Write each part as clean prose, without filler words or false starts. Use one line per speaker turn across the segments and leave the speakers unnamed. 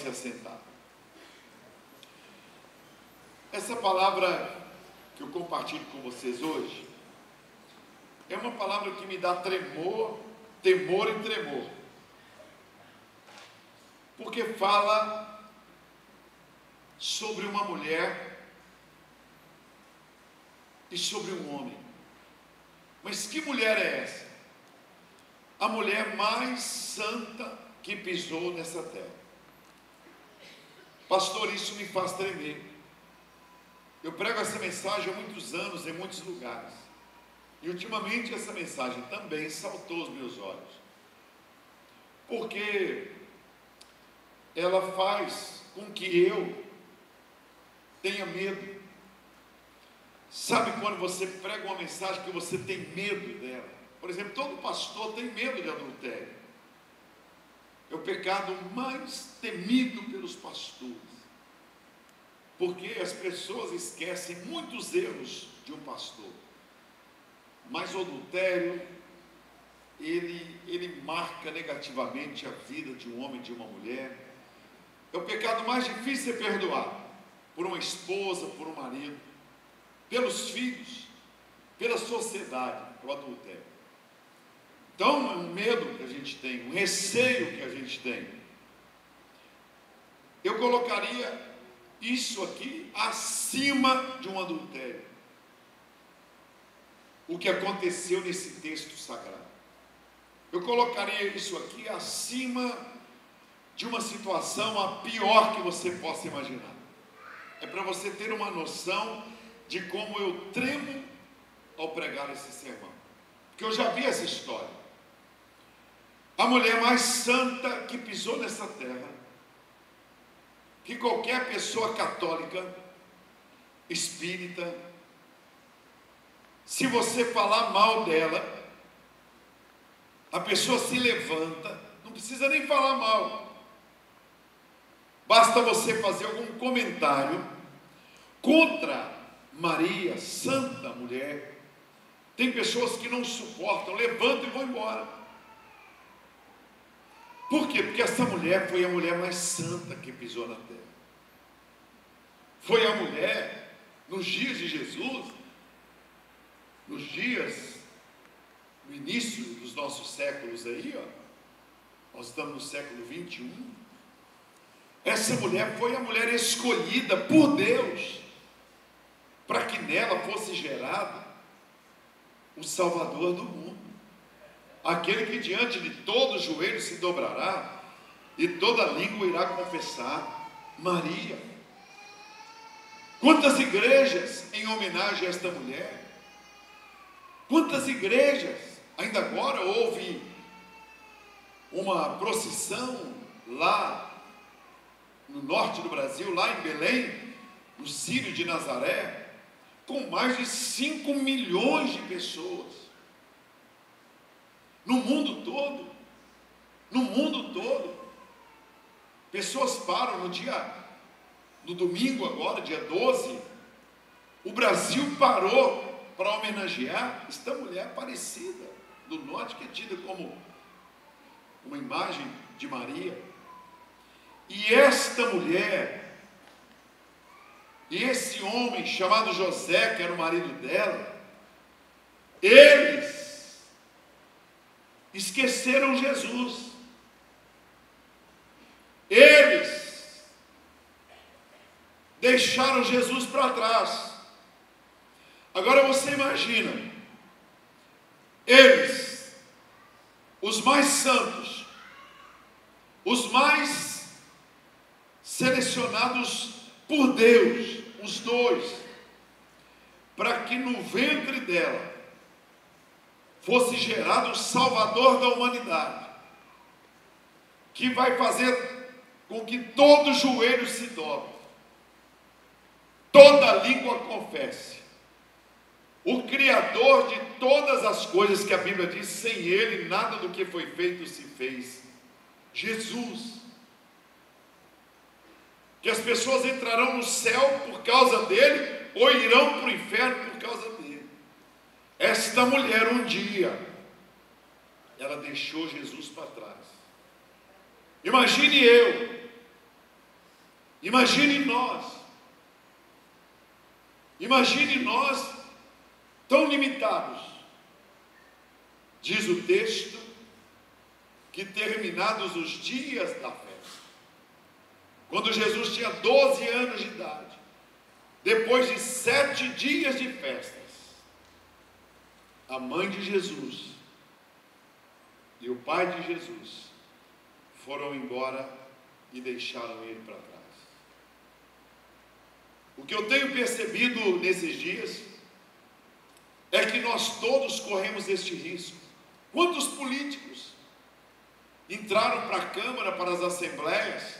se assentar. Essa palavra que eu compartilho com vocês hoje é uma palavra que me dá temor e tremor, porque fala sobre uma mulher e sobre um homem. Mas que mulher é essa? A mulher mais santa que pisou nessa terra. Pastor, isso me faz tremer. Eu prego essa mensagem há muitos anos, em muitos lugares. E ultimamente essa mensagem também saltou aos meus olhos. Porque ela faz com que eu tenha medo. Sabe quando você prega uma mensagem que você tem medo dela? Por exemplo, todo pastor tem medo de adultério. É o pecado mais temido pelos pastores. Porque as pessoas esquecem muitos erros de um pastor. Mas o adultério, ele marca negativamente a vida de um homem e de uma mulher. É o pecado mais difícil de ser perdoado por uma esposa, por um marido, pelos filhos, pela sociedade, o adultério. Então é um medo que a gente tem, um receio que a gente tem. Eu colocaria isso aqui acima de um adultério. O que aconteceu nesse texto sagrado. Eu colocaria isso aqui acima de uma situação a pior que você possa imaginar. É para você ter uma noção de como eu tremo ao pregar esse sermão. Porque eu já vi essa história. A mulher mais santa que pisou nessa terra, que qualquer pessoa católica, espírita, se você falar mal dela, a pessoa se levanta, não precisa nem falar mal, basta você fazer algum comentário contra Maria, santa mulher. Tem pessoas que não suportam, levantam e vão embora. Por quê? Porque essa mulher foi a mulher mais santa que pisou na terra. Foi a mulher, nos dias de Jesus, no início dos nossos séculos aí, ó, nós estamos no século 21. Essa mulher foi a mulher escolhida por Deus, para que nela fosse gerado o Salvador do mundo. Aquele que diante de todo joelho se dobrará e toda língua irá confessar. Maria. Quantas igrejas em homenagem a esta mulher? Quantas igrejas? Ainda agora houve uma procissão lá no norte do Brasil, lá em Belém, no Círio de Nazaré, com mais de 5 milhões de pessoas. No mundo todo, pessoas param no domingo agora, dia 12, o Brasil parou para homenagear esta mulher Aparecida do norte, que é tida como uma imagem de Maria. E esta mulher, e esse homem chamado José, que era o marido dela, eles esqueceram Jesus. Eles deixaram Jesus para trás. Agora você imagina, eles, os mais santos, os mais selecionados por Deus, os dois, para que no ventre dela fosse gerado o Salvador da humanidade, que vai fazer com que todo joelho se dobre, toda língua confesse. O Criador de todas as coisas, que a Bíblia diz, sem Ele nada do que foi feito se fez. Jesus. Que as pessoas entrarão no céu por causa dele, ou irão para o inferno por causa dele. Esta mulher um dia, ela deixou Jesus para trás. Imagine eu, Imagine nós tão limitados. Diz o texto que terminados os dias da festa, quando Jesus tinha 12 anos de idade, depois de 7 dias de festas, a mãe de Jesus e o pai de Jesus foram embora e deixaram ele para trás. O que eu tenho percebido nesses dias é que nós todos corremos este risco. Quantos políticos entraram para a Câmara, para as assembleias,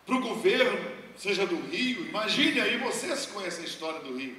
para o governo, seja do Rio? Imagine aí, vocês conhecem a história do Rio.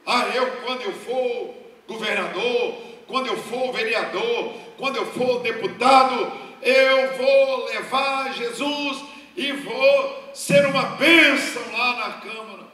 Quando eu for governador, quando eu for vereador, quando eu for deputado, eu vou levar Jesus e vou ser uma bênção lá na Câmara.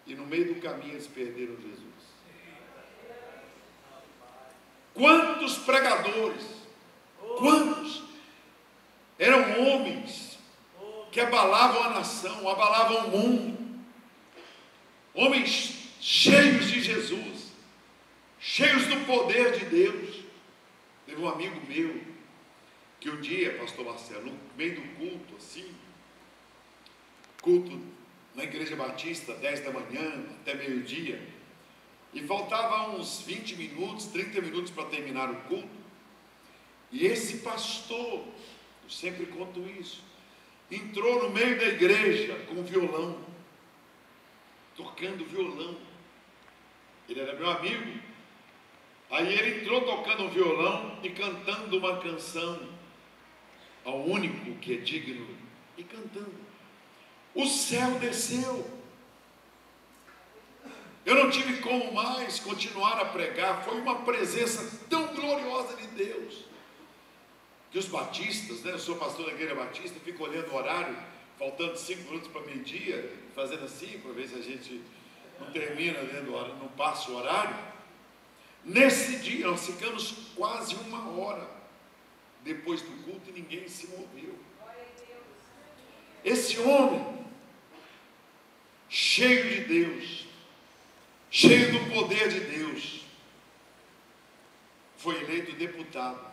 E no meio do caminho eles perderam Jesus. Quantos pregadores, quantos eram homens que abalavam a nação, abalavam o mundo, homens cheios de Jesus, cheios do poder de Deus. Teve um amigo meu que um dia, pastor Marcelo, no meio do culto, assim, culto na Igreja Batista, 10 da manhã até meio-dia, e faltava uns 20 minutos, 30 minutos para terminar o culto, e esse pastor, eu sempre conto isso, entrou no meio da igreja com violão, tocando violão. Ele era meu amigo. Aí ele entrou tocando um violão e cantando uma canção ao único que é digno, e cantando. O céu desceu. Eu não tive como mais continuar a pregar. Foi uma presença tão gloriosa de Deus, que os batistas, eu sou pastor da Igreja Batista, fico olhando o horário, faltando 5 minutos para meio-dia, fazendo assim, para ver se a gente não termina dentro do horário, não passa o horário. Nesse dia, nós ficamos quase 1 hora depois do culto e ninguém se moveu. Esse homem, cheio de Deus, cheio do poder de Deus, foi eleito deputado.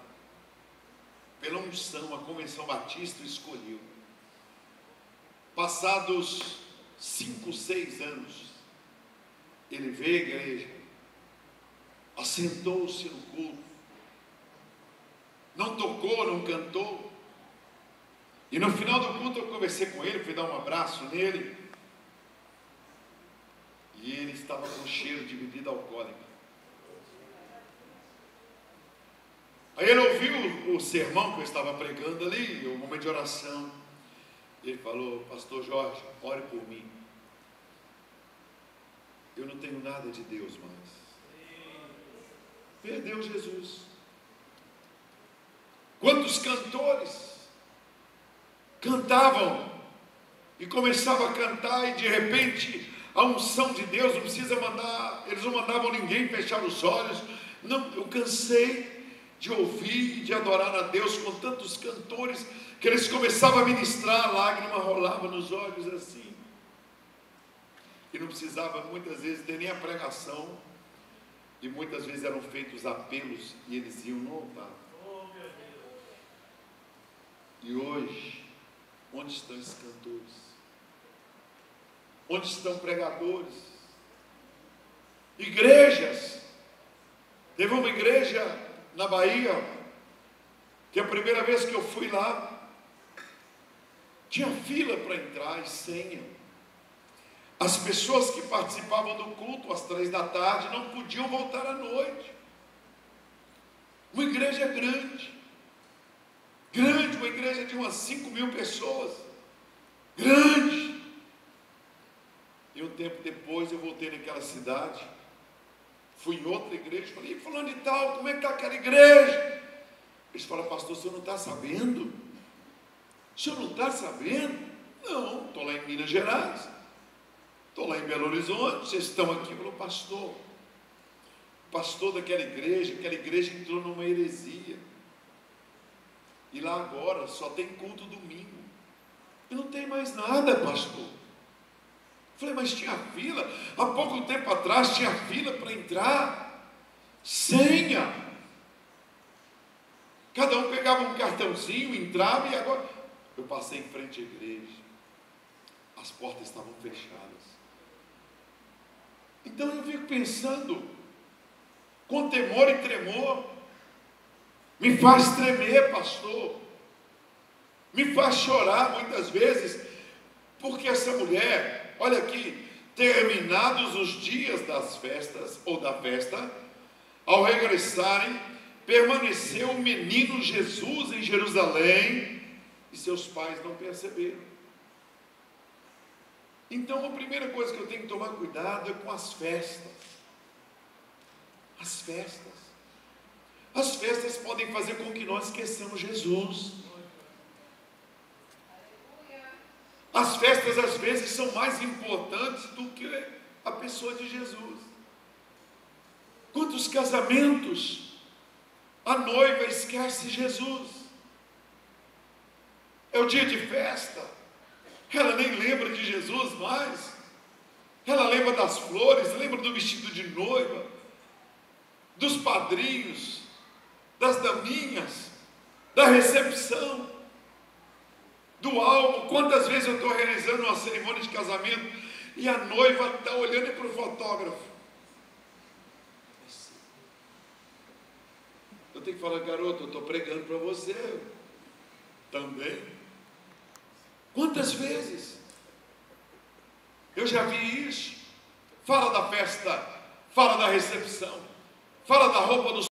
Pela unção, a Convenção Batista o escolheu. Passados 5, 6 anos, ele veio à igreja, assentou-se no culto, não tocou, não cantou, e no final do culto eu conversei com ele, fui dar um abraço nele, e ele estava com cheiro de bebida alcoólica. Aí ele ouviu o sermão que eu estava pregando ali, o momento de oração. Ele falou: pastor Jorge, ore por mim. Eu não tenho nada de Deus mais. Perdeu Jesus. Quantos cantores cantavam e começavam a cantar, e de repente a unção de Deus, não precisa mandar, eles não mandavam ninguém fechar os olhos. Não, eu cansei de ouvir e de adorar a Deus com tantos cantores, que eles começavam a ministrar, a lágrima rolava nos olhos assim, e não precisava muitas vezes ter nem a pregação, e muitas vezes eram feitos apelos e eles iam no altar. E hoje, onde estão esses cantores? Onde estão pregadores? Igrejas. Teve uma igreja na Bahia, que a primeira vez que eu fui lá, tinha fila para entrar e senha. As pessoas que participavam do culto às 3 da tarde não podiam voltar à noite. Uma igreja grande, uma igreja de umas 5.000 pessoas, grande. E um tempo depois eu voltei naquela cidade, fui em outra igreja, falei: fulano de tal, como é que está aquela igreja? Eles falaram: pastor, o senhor não está sabendo? O senhor não está sabendo? Não, estou lá em Minas Gerais, estou lá em Belo Horizonte, vocês estão aqui. Falou: pastor, o pastor daquela igreja entrou numa heresia, e lá agora só tem culto domingo. E não tem mais nada, pastor. Falei, mas tinha fila. Há pouco tempo atrás tinha fila para entrar. Senha. Cada um pegava um cartãozinho, entrava, e agora... Eu passei em frente à igreja. As portas estavam fechadas. Então eu fico pensando, com temor e tremor, me faz tremer, pastor, me faz chorar muitas vezes, porque essa mulher, olha aqui, terminados os dias das festas, ou da festa, ao regressarem, permaneceu o menino Jesus em Jerusalém, e seus pais não perceberam. Então a primeira coisa que eu tenho que tomar cuidado é com as festas. As festas. As festas podem fazer com que nós esqueçamos Jesus. As festas às vezes são mais importantes do que a pessoa de Jesus. Quantos casamentos a noiva esquece Jesus? É o dia de festa. Ela nem lembra de Jesus mais. Ela lembra das flores, lembra do vestido de noiva, dos padrinhos, das daminhas, da recepção, do alvo. Quantas vezes eu estou realizando uma cerimônia de casamento e a noiva está olhando para o fotógrafo. Eu tenho que falar, garoto, eu estou pregando para você também. Quantas vezes eu já vi isso? Fala da festa, fala da recepção, fala da roupa dos